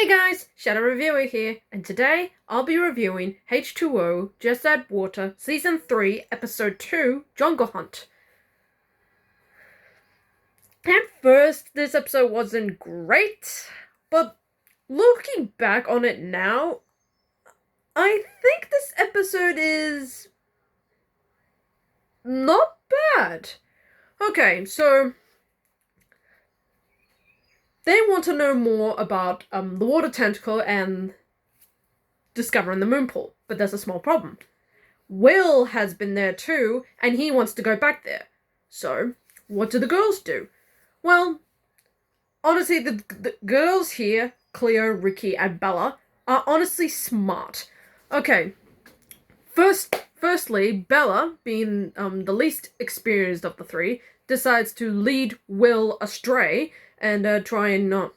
Hey guys, Shadow Reviewer here, and today I'll be reviewing H20 Just Add Water Season 3 Episode 2 Jungle Hunt. At first, this episode wasn't great, but looking back on it now, I think this episode is not bad. Okay, so they want to know more about the water tentacle and discovering the moon pool, but there's a small problem. Will has been there too, and he wants to go back there. So, what do the girls do? Well, honestly, the girls here, Cleo, Rikki, and Bella, are honestly smart. Okay, firstly, Bella, being the least experienced of the three, decides to lead Will astray and try and not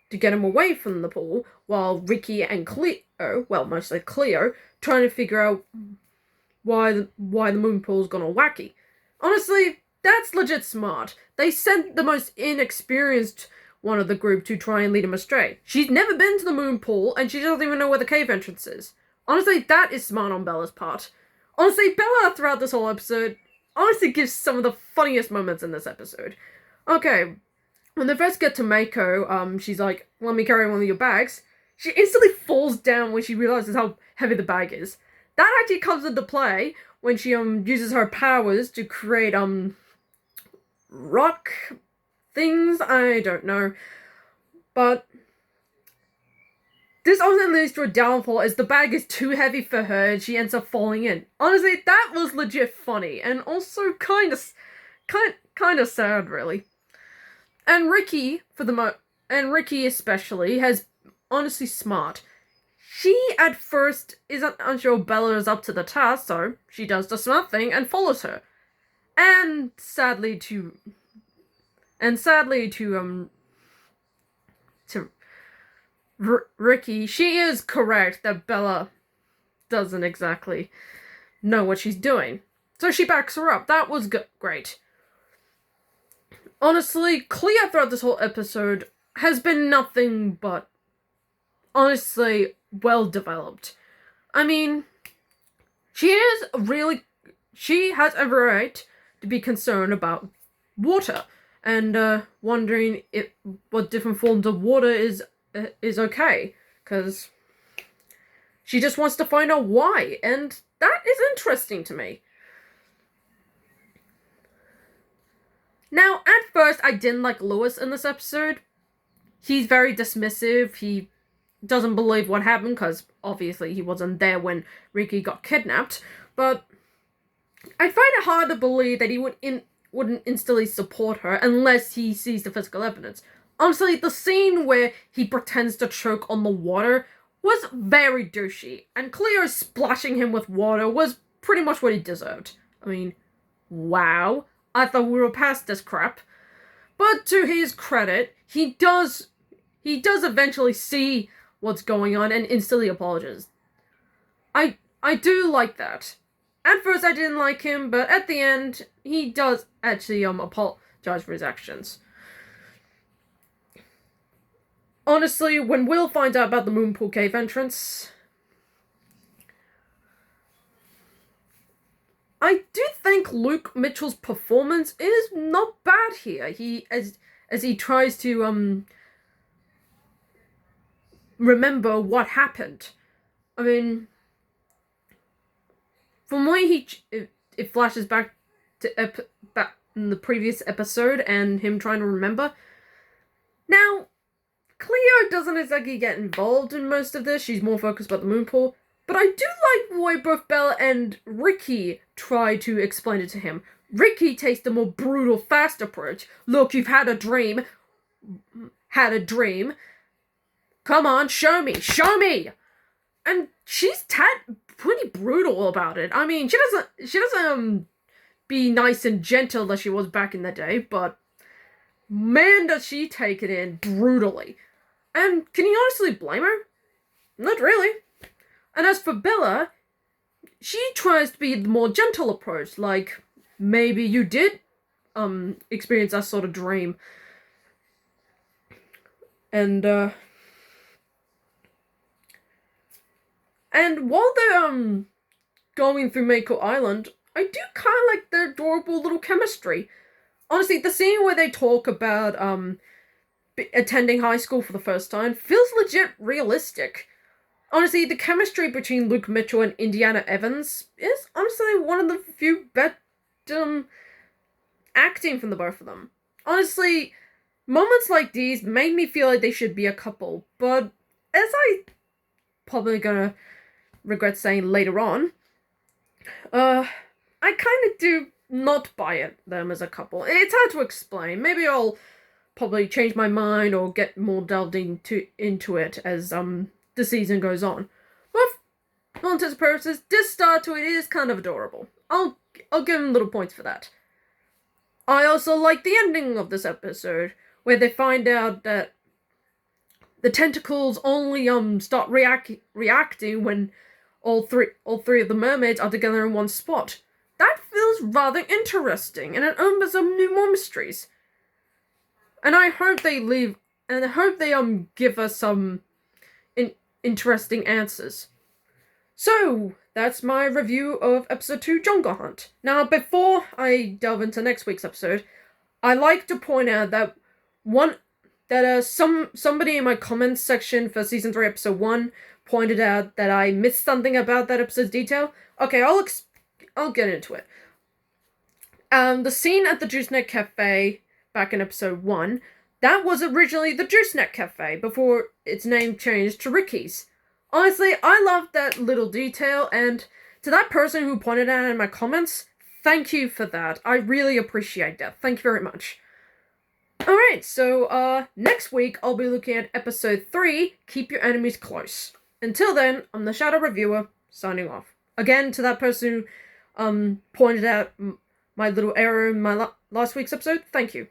to get him away from the pool, while Rikki and Cleo, well, mostly Cleo, trying to figure out why the moon pool's gone all wacky. Honestly, that's legit smart. They sent the most inexperienced one of the group to try and lead him astray. She's never been to the moon pool, and she doesn't even know where the cave entrance is. Honestly, that is smart on Bella's part. Honestly, Bella, throughout this whole episode, honestly gives some of the funniest moments in this episode. Okay, when they first get to Mako, she's like, "Let me carry one of your bags." She instantly falls down when she realizes how heavy the bag is. That actually comes into play when she uses her powers to create rock things. I don't know, but this also leads to a downfall as the bag is too heavy for her and she ends up falling in. Honestly, that was legit funny and also kind of sad, really. And Rikki, and Rikki especially, has honestly smart. She at first isn't unsure Bella is up to the task, so she does the smart thing and follows her. And sadly to Rikki, she is correct that Bella doesn't exactly know what she's doing. So she backs her up. That was great. Honestly, Cleo throughout this whole episode has been nothing but honestly well developed. I mean, she has a right to be concerned about water and wondering what different forms of water is okay, because she just wants to find out why, and that is interesting to me. Now, at first, I didn't like Lewis in this episode. He's very dismissive. He doesn't believe what happened, because obviously he wasn't there when Rikki got kidnapped. But I find it hard to believe that he wouldn't instantly support her unless he sees the physical evidence. Honestly, the scene where he pretends to choke on the water was very douchey, and Cleo splashing him with water was pretty much what he deserved. I mean, wow. I thought we were past this crap. But to his credit, he does eventually see what's going on and instantly apologizes. I do like that. At first I didn't like him, but at the end, he does actually apologize for his actions. Honestly, when Will finds out about the Moonpool Cave entrance, I do think Luke Mitchell's performance is not bad here. As he tries to remember what happened. I mean, from where it flashes back to back in the previous episode and him trying to remember. Now, Cleo doesn't exactly get involved in most of this. She's more focused about the moon pool. But I do like the way both Bella and Rikki try to explain it to him. Rikki takes the more brutal, fast approach. Look, you've had a dream. Had a dream. Come on, show me. Show me! And she's pretty brutal about it. I mean, she doesn't be nice and gentle as she was back in the day, but man, does she take it in brutally. And can you honestly blame her? Not really. And as for Bella, she tries to be the more gentle approach, like, maybe you did experience that sort of dream. And And while they're going through Mako Island, I do kind of like their adorable little chemistry. Honestly, the scene where they talk about attending high school for the first time feels legit realistic. Honestly, the chemistry between Luke Mitchell and Indiana Evans is honestly one of the few best acting from the both of them. Honestly, moments like these made me feel like they should be a couple, but as I probably gonna regret saying later on, I kind of do not buy them as a couple. It's hard to explain. Maybe I'll probably change my mind or get more delved into it as the season goes on. But for all intents and purposes, this start to it is kind of adorable. I'll give them little points for that. I also like the ending of this episode, where they find out that the tentacles only start reacting when all three of the mermaids are together in one spot. That feels rather interesting, and it opens up new more mysteries. And I hope they give us some interesting answers. So, that's my review of episode 2, Jungle Hunt. Now, before I delve into next week's episode, I like to point out that somebody in my comments section for season 3, episode 1 pointed out that I missed something about that episode's detail. Okay, I'll get into it. The scene at the Juicenet Cafe back in episode 1, that was originally the Juicenet Cafe before its name changed to Rikki's. Honestly, I love that little detail, and to that person who pointed out in my comments, thank you for that. I really appreciate that. Thank you very much. Alright, so, next week I'll be looking at episode 3, Keep Your Enemies Close. Until then, I'm the Shadow Reviewer, signing off. Again, to that person who, pointed out my little error in my last week's episode, thank you.